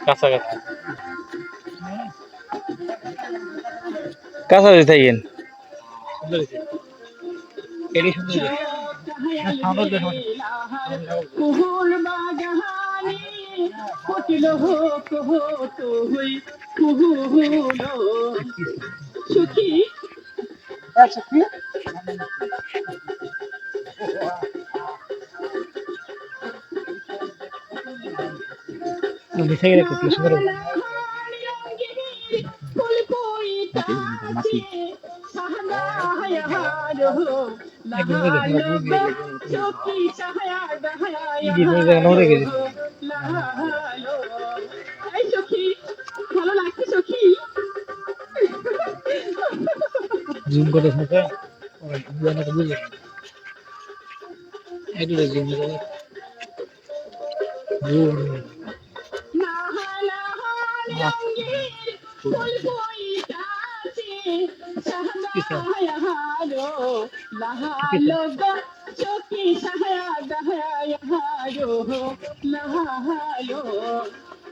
কাছাকাছি কাছাকাছি থাকেন সুখী ভালো লাগছে সখী জুম করে থাকে বুঝে একটু জুম করে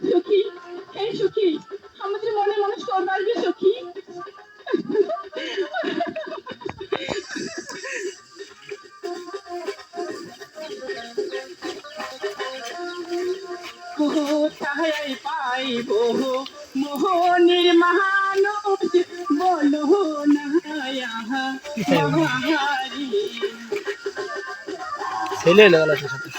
সুখী এই সুখী আমাদের মনে মানুষ করবার কি সুখী কোথায় পাইব মোহনের মানুষ বলো না মহারি ছেলে লাগা সাথে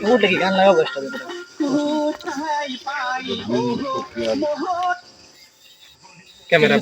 ওটা কি গান লাগাবো কোথায় পাইব মোহন ক্যামেরা